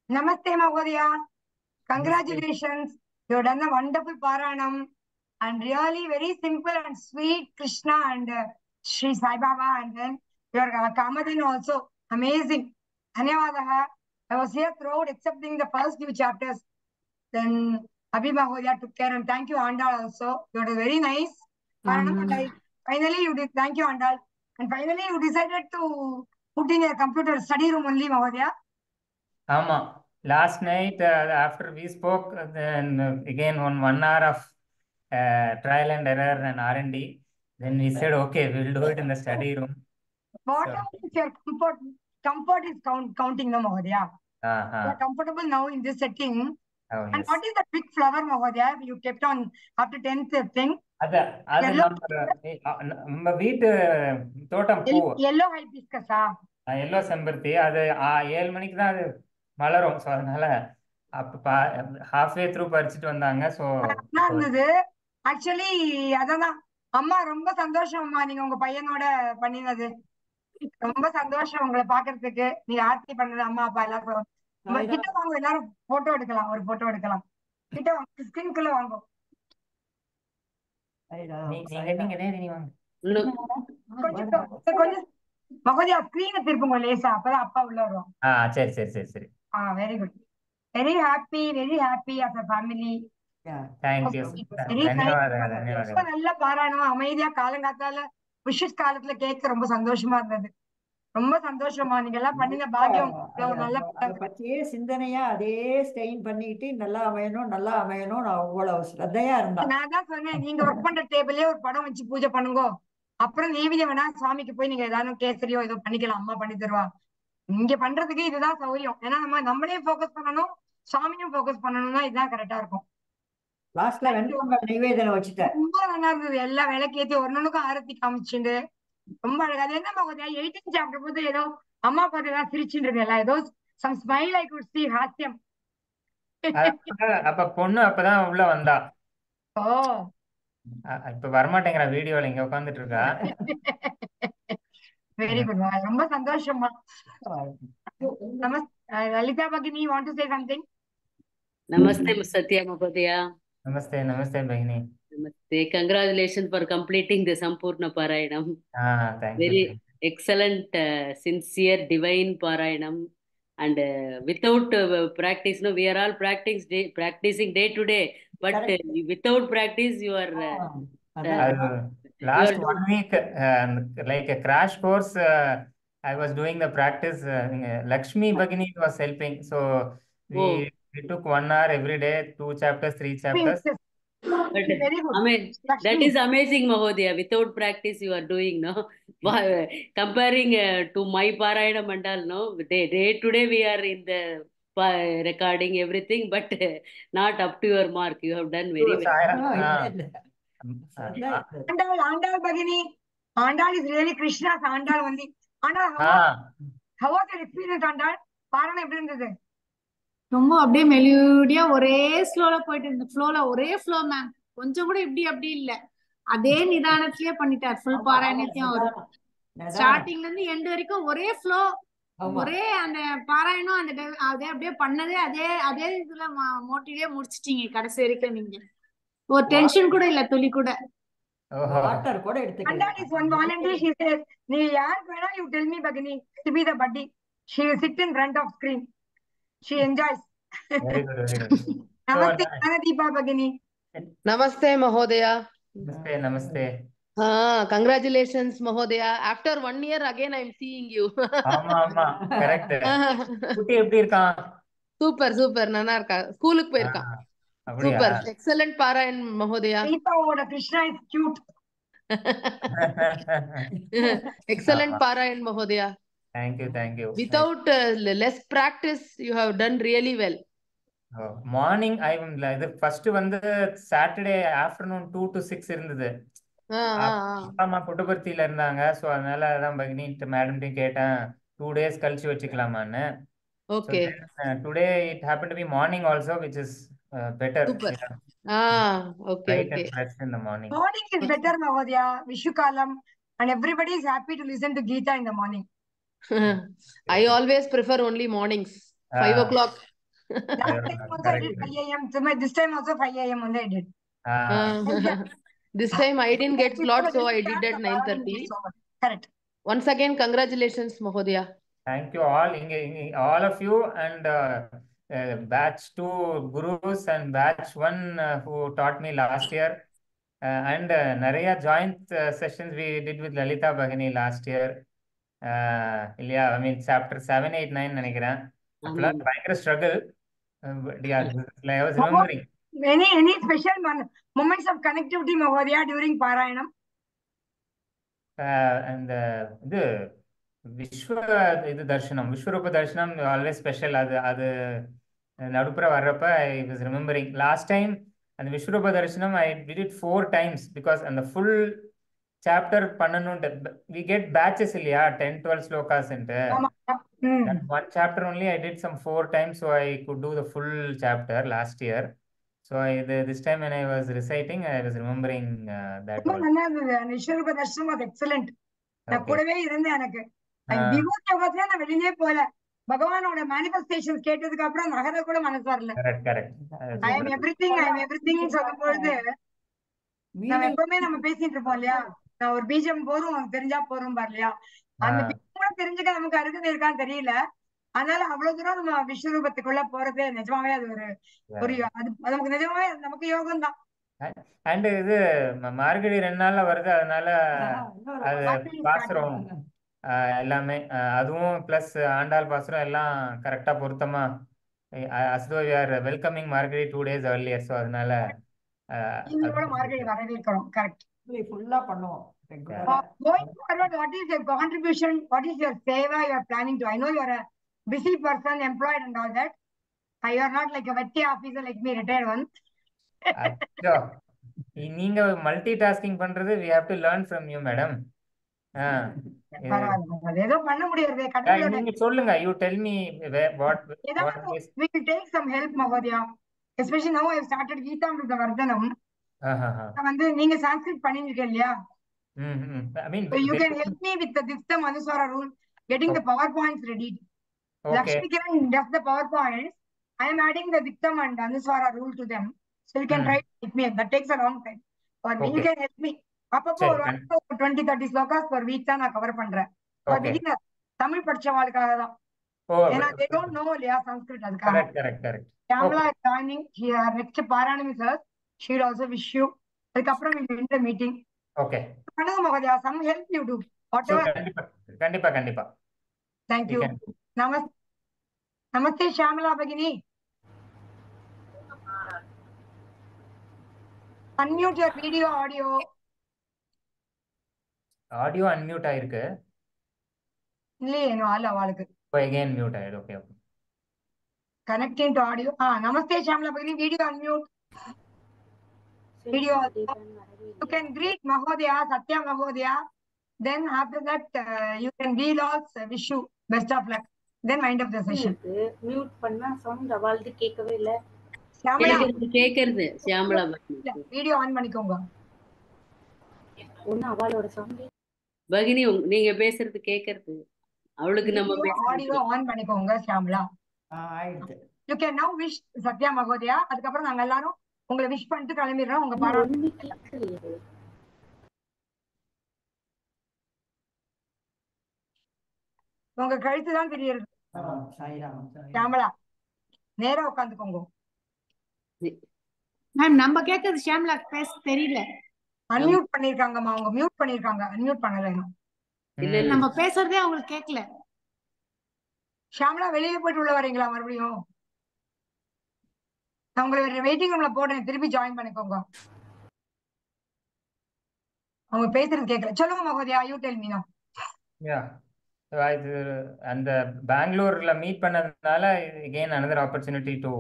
Namaste, Mahodaya. Congratulations. You have done a wonderful Paranam and really very simple and sweet Krishna and Sri Sai Baba, and then your Kamadin also. Amazing. Dhanyavadaha. I was here throughout excepting the first few chapters. Then Abhi Mahodaya took care, and thank you, Andal, also. You were very nice. Paranam, and finally you did. Thank you, Andal. And finally you decided to put in a computer study room only, Mahodaya. Ama. Last night, after we spoke, then again 1 hour of trial and error and R&D, then we said, okay, we'll do it in the study room. What is your comfort? Comfort is counting, no, Mahodaya. You are comfortable now in this setting. Oh, And yes. what is the big flower, Mahodaya, you kept on after 10th thing? அது நம்ம வீட்டு தோட்டம் பூ Yellow hibiscus. Yellow செம்பருத்தி அது 7 மணிக்கு தான் அது மலரும். ஸோ அதனால அப்ப ஹாஃப்வே த்ரூ பறிச்சுட்டு வந்தாங்க. ஸோ இருந்தது ஆக்சுவலி அதான் அம்மா ரொம்ப சந்தோஷம் அம்மா, நீங்க உங்க பையனோட பண்ணினது ரொம்ப சந்தோஷம் உங்களை பாக்குறதுக்கு. நீங்க ஆர்த்தி பண்ணது அம்மா அப்பா எல்லாரும் கிட்ட வாங்க, எல்லாரும் போட்டோ எடுக்கலாம், ஒரு போட்டோ எடுக்கலாம். கிட்ட வாங்க, ஸ்கிரீன்குள்ள வாங்க. கொஞ்சம் மகோதயா ஸ்கிரீனை திருப்புங்க லேசா, அப்பதான் அப்பா உள்ள வரும். சரி சரி சரி சரி. Very good. Very happy as a family. Thank you. ரொம்ப நல்ல பாராயணம், அமைதியா காலங்காத்தால விஷஸ் காலத்துல கேட்க ரொம்ப சந்தோஷமா இருந்தது. ரொம்ப சந்தோஷமா, நீங்க எல்லாம் பண்ணின பாக்கியம். நல்ல பத்தியே சிந்தனையா அதே ஸ்டெயின் பண்ணிட்டு நல்லா அமையணும் நான் அவ்வளவு ஸ்ரத்தையா இருந்தேன். நான் தான் சொன்னேன், நீங்க ஒர்க் பண்ற டேபிளே ஒரு படம் வச்சு பூஜை பண்ணுங்க, அப்புறம் நெய்வேதியம் வேணா சுவாமிக்கு போய் நீங்க ஏதாவது கேசரியோ ஏதோ பண்ணிக்கலாம், அம்மா பண்ணி தருவா. இங்க பண்றதுக்கு இதுதான் சௌரியம். ஏன்னா நம்மளே போக்கஸ் பண்ணணும், சாமியும் போக்கஸ் பண்ணணும்னா இதுதான் கரெக்டா இருக்கும். லாஸ்ட்ல நைவேதனை வச்சுட்டேன். ரொம்ப நல்லா இருந்தது. எல்லாம் விளக்கேத்தி ஒன்னொன்னுக்கும் ஆரத்தி காமிச்சுண்டு ரொம்ப அழகா. அது என்ன கொஞ்சம் 18th சாப்டர் போது ஏதோ அம்மா பார்த்து ஏதாவது சிரிச்சுட்டு எல்லாம் ஏதோ some smile I good see ஹாஸ்யம். அப்ப பொண்ணு அப்பதான் உள்ள வந்தா. ஓ இப்ப வரமாட்டேங்கிற வீடியோல இங்க உட்கார்ந்துட்டு இருக்கா. வெரி குட், ரொம்ப சந்தோஷமா. லலிதா பகினி, want to say something? Namaste, Satya Mahodaya. Namaste, namaste, Bhagini. Namaste. Congratulations for completing the Sampurna Parayanam. Thank Very you. excellent, sincere, divine Parayanam. And without practice, no, we are all practicing day to day. But without practice, you are... last 1 week, like a crash course, I was doing the practice. Lakshmi Bhagini was helping. So we took 1 hour every day, 2 chapters, 3 chapters. Very good. That is amazing, Mahodaya. Without practice, you are doing, no? Comparing to my Parayana Mandal, no? Day to day, we are in the recording everything, but not up to your mark. You have done very well. Andal Bhagini. Andal is really Krishna's Andal only. Andal, how was your experience, Andal? Parana எப்படி இருந்தது? ரொம்ப அப்படியே மெலூடியா ஒரே ஸ்லோல போயிட்டு இருந்த ஃப்ளோல ஒரே flow ma'am. கொஞ்சம் கூட இப்படி அப்படி இல்ல, அதே நிதானத்திலேயே பண்ணிட்டார் ஃபுல் பாராயணத்தையும். அவரு ஸ்டார்டிங்ல இருந்து எண்ட் வரைக்கும் ஒரே ஃப்ளோ, ஒரே அந்த பாராயணம், அந்த அதே அப்படியே பண்ணதே அதே இதுல மோட்டிவே முடிச்சிட்டீங்க கடைசி வரைக்கும். நீங்க ஒரு டென்ஷன் கூட இல்ல, துளி கூட. வாட்டர் கூட எடுத்துக்கலாம். Andal is one volunteer. She says, நீ யாருக்கு வேணா you tell me Bhagini to be the buddy. She will sit in front of screen. She enjoys. Very good, very good. Namaste, Anadeepa Bhagini. Namaste, Mahodaya. Namaste, namaste. Congratulations, Mahodaya. After 1 year again, I am seeing you. ஆமா correct. குட்டி எப்படி இருக்கான்? Super நல்லா இருக்கா. ஸ்கூலுக்கு போயிருக்கான். Super, excellent Parayan Mahodaya. Deepaவோட Krishna is cute. Excellent Parayan Mahodaya. Thank you. Without less practice, you have done really well. Morning, இது ஃபர்ஸ்ட் வந்து சாட்டர்டே ஆஃப்டர்நூன் 2 to 6 இருந்தது. அம்மா புட்டபர்த்தியில இருந்தாங்க. ஸோ அதனால தான் பகினி மேடம்ட்டையும் கேட்டேன் 2 days கழிச்சு வச்சுக்கலாமான்னு. Okay. Today it happened to be morning also, which is better. Super. Okay. And fresh in the morning. Morning is better, Mahodaya. Vishukalam, and everybody is happy to listen to Geeta in the morning. I always prefer only mornings. 5 o'clock. Last time also I did 5 a.m. So this time also 5 a.m. only I did. This time I didn't get slot, so I did at 9:30. Correct. Once again, congratulations, Mahodaya. Thank you all, all of you, and batch 2 gurus and batch 1 who taught me last year, and Naraya joint sessions we did with Lalita Bhagini last year. Yeah, I mean chapter 7, 8, 9 நினைக்கிறேன். அப்பெல்லாம் பயங்கர struggle. Yeah, I was remembering. Any special moments of connectivity, Mahodaya, during Parayanam? And இது தர்ஷனம், விஸ்வரூப தர்ஷனம் always special. அது நடுப்புற வர்றப்ப I was remembering last time அந்த Vishwaroopa Darshanam I did it 4 times because அந்த ஃபுல் சாப்டர் பண்ணணும்ட்டு வி கெட் பேட்சஸ் இல்லையா 10-12 slokas one chapter only I did some 4 times, so I could do the full chapter last year. So this time when I was reciting, I was remembering that. விஸ்வரூப தர்ஷனம் was excellent. நான் கூடவே இருந்தேன். எனக்கு விபூதி யோகத்துல நான் வெளியிலே போல. பகவானோட மேனிஃபெஸ்டேஷன்ஸ் கேட்டதுக்கு அப்புறம் நகர கூட மனசு வரல. I am everything சொல்லும் பொழுது நம்ம எப்பவுமே நம்ம பேசிட்டு இருப்போம் இல்லையா, நான் ஒரு பீஜம் போதும் உனக்கு தெரிஞ்சா போறோம் இல்லையா, அந்த பீஜம் கூட தெரிஞ்சுக்க நமக்கு அருகதை இருக்கான்னு தெரியல. அதனால அவ்வளவு தூரம் நம்ம விஸ்வரூபத்துக்குள்ள போறது நிஜமாவே அது ஒரு அது நமக்கு நிஜமாவே நமக்கு யோகம் தான். அண்ட் இது மார்கழி 2 நாள்ல வருது, அதனால அது பாசுரம் எல்லாமே அதுவும் பிளஸ் ஆண்டாள் பாசுரம் எல்லாம் கரெக்டா பொருத்தமா வெல்கமிங் மார்கழி 2 days earlier. ஸோ அதனால மார்கழி வரவேற்கிறோம். கரெக்ட். ஃபுல்லா பண்ணுவோம். Going forward, what is your contribution? What is your seva you are planning to? I know you are a busy person, employed and all that. You are not like a vetty officer like me, retired one. நீங்க multi tasking பண்றது we have to learn from you, madam. ஏதோ பண்ண முடியாது. நீங்க சொல்லுங்க, you tell me what is. We will take some help, Mahodaya. Especially now I have started Geetamrita Vardhanam. வந்து நீங்க சான்ஸ்கிரிட் பண்ணிருக்கீங்க இல்லையா, I mean so you can help me with the Diktam Anuswara rule, getting the PowerPoints ready. Lakshmi Kiran does the PowerPoints. I am adding the Diktam and Anuswara rule to them. So you can try to help me. That takes a long time. For me, you can help me. அப்பப்போ ஒரு 20-30 slokas per week தான் நான் cover பண்றேன். தமிழ் படிச்சவாளுக்காக தான். ஏன்னா they don't know இல்லையா சம்ஸ்கிருத், அதுக்காக. Correct. Shyamala is joining here. Next Parayanam is her. She will also wish you. அதுக்கப்புறம் we will end the meeting. Okay. பண்ணுங்க Mahodaya, some help you do. Whatever. கண்டிப்பா. Thank you. Namaste Shyamala Bhagini. Unmute your video, audio. Audio unmute ஆயிருக்கு. இல்லையே அவளுக்கு. Again mute ஆயிடு. Okay. Connecting to audio. Namaste Shyamala Bhagini, video unmute. Video. You can greet Mahodaya, Satya Mahodaya. Then after that, you can we'll also wish you best of luck. Then wind up the session. Mute பண்ணா sound அவால்து கேட்கவே இல்ல. கேக்குறது Shyamala video on பண்ணிக்கோங்க. ஒண்ணு அவாளோட sound பகினி நீங்க பேசுறது கேக்குறது, அவளுக்கு நம்ம ஆடியோ ஆன் பண்ணிக்கோங்க ஷியாமளா. ஆயிடுது. You can now wish Satya Mahodaya. அதுக்கு அப்புறம் நாங்க எல்லாரும் உங்களை விஷ் பண்ணிட்டு கிளம்பிடுறோம். உங்க பாராட்டு உங்க கழுத்து தான் தெரியுது. ஷியாமளா நேரா உட்காந்துக்கோங்க. மேம் நம்ம கேக்குறது ஷியாமளா பேச தெரியல. அன்மியூட் பண்ணிருக்காங்கம்மா, அவங்க மியூட் பண்ணிருக்காங்க, அன்மியூட் பண்ணல இன்னும். நம்ம பேசுறதே அவங்களுக்கு கேட்கல. ஷியாமளா வெளியே போயிட்டு உள்ள வரீங்களா மறுபடியும்? நான் உங்களை வெயிட்டிங் ரூம்ல போடுறேன், திருப்பி ஜாயின் பண்ணிக்கோங்க. அவங்க பேசுறது கேட்கல. சொல்லுங்க மகோதயா, யூ டெல் மீ நவ. அந்த பெங்களூர்ல மீட் பண்ணதுனால again another opportunity to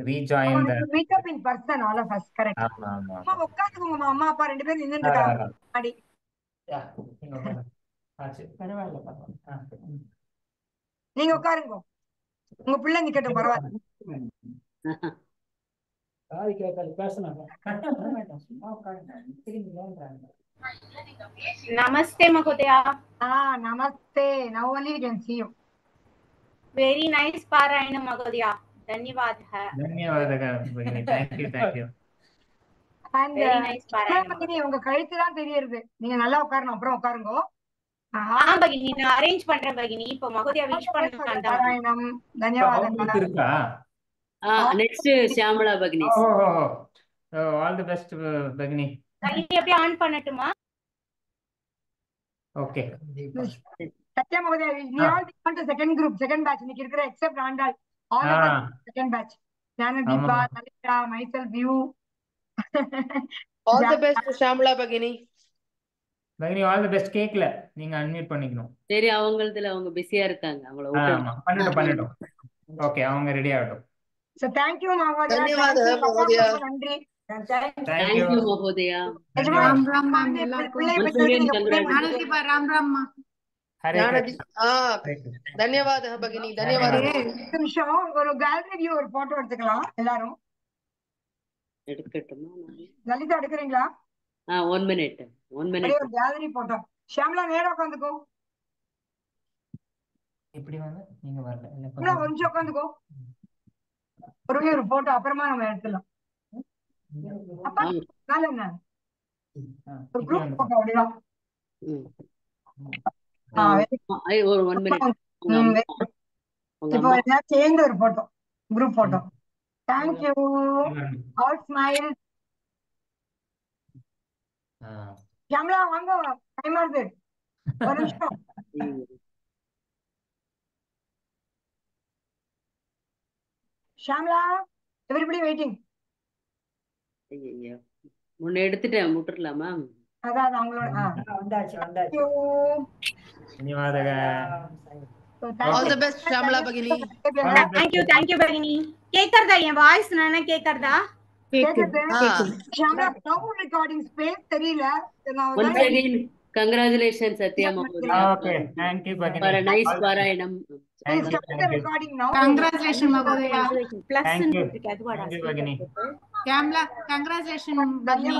rejoin the meet up in person, all of us. Correct. ஆமா உட்காந்துக்கோங்க. அம்மா அப்பா ரெண்டு பேரும் நின்னுட்டு இருக்காங்க. அடி நீங்க உட்காருங்க, உங்க பிள்ளை நிக்கட்டும், பரவாயில்ல. Namaste Mahodaya. Namaste. Now only we can see you. Very nice Parayana Mahodaya. Dhanyavadha. धन्यवादः भगिनी. Thank you. And Very nice Parayana பகினி Mahodaya. உங்க கழுத்து தான் தெரியுது. நீங்க நல்லா உட்காரணும், அப்புறம் உட்காருங்க. பகினி நான் அரேஞ்ச் பண்றேன் பகினி. இப்போ மகோதயா விஷ் பண்ணலாம் தான். பாராயணம். தன்யவாதம். அவங்களுக்கு இருக்கா? next Shyamala Bhagini. All the best Bhagini. பகினி அப்படியே ஆன் பண்ணட்டுமா? Okay. Satya Mahodaya, we all belong to second group, second batch. இன்னைக்கு இருக்கிற except Randall, all of us second batch. Jnanadeepa, Lalita, myself, you. All the best to Shyamala Bhagini. Bhagini, all the best. கேக்கல, நீங்க unmute பண்ணிக்கணும். சரி, அவங்களதுல அவங்க பிஸியா இருக்காங்க. அவங்கள பண்ணட்டும். ஓகே, அவங்க ரெடி ஆகட்டும். So thank you Mahodaya. Dhanyavadha Mahodaya. நன்றி. Thank you Mahodaya. Ram Ram ma'am எல்லாருக்கும். ஞானதீபா ராம் ராம் மா. Dhanyavadha Bhagini. Dhanyavadha. நிமிஷம் ஒரு கேலரி வியூ ஒரு போட்டோ எடுத்துக்கலாம் எல்லாரும். எடுக்கட்டுமா? லலிதா எடுக்கிறீங்களா? 1 minute. ஒரு கேலரி போட்டோ. ஷியாமலா நேரா உட்காந்துக்கோ. இப்படி வந்து நீங்க வரல. இன்னும் கொஞ்சம் உட்காந்துக்கோ. ஒரு போட்டோ அப்புறமா நம்ம எடுத்துலாம். அப்பா நாள என்ன? ஒரு குரூப் போட்டோ அப்படிதான். ஒரு 1 minute. இப்போ எல்லாம் சேர்ந்து ஒரு photo, group photo. Thank you. All smile. Camera வாங்க, டைம் ஆகுது. ஒரு நிமிஷம். Shamla, everybody waiting. ஐயோ, முன்ன எடுத்துட்டேன், முட்டுறலாமா? அதான் அவங்களோட வந்தாச்சு. धन्यवादः. All the best Shyamala Bhagini. Thank you Bhagini. கேக்குறதா என் வாய்ஸ் நானே கேக்குறதா? கேக்குது. ஷாம்லா cloud recording space தெரியல. Once again, congratulations Satya Mahodaya. Okay, thank you Bhagini. For a nice Parayanam. Please start the recording now. Congratulations Mahodaya. Plus Thank you Bhagini. Shyamala, congratulations Bhagini.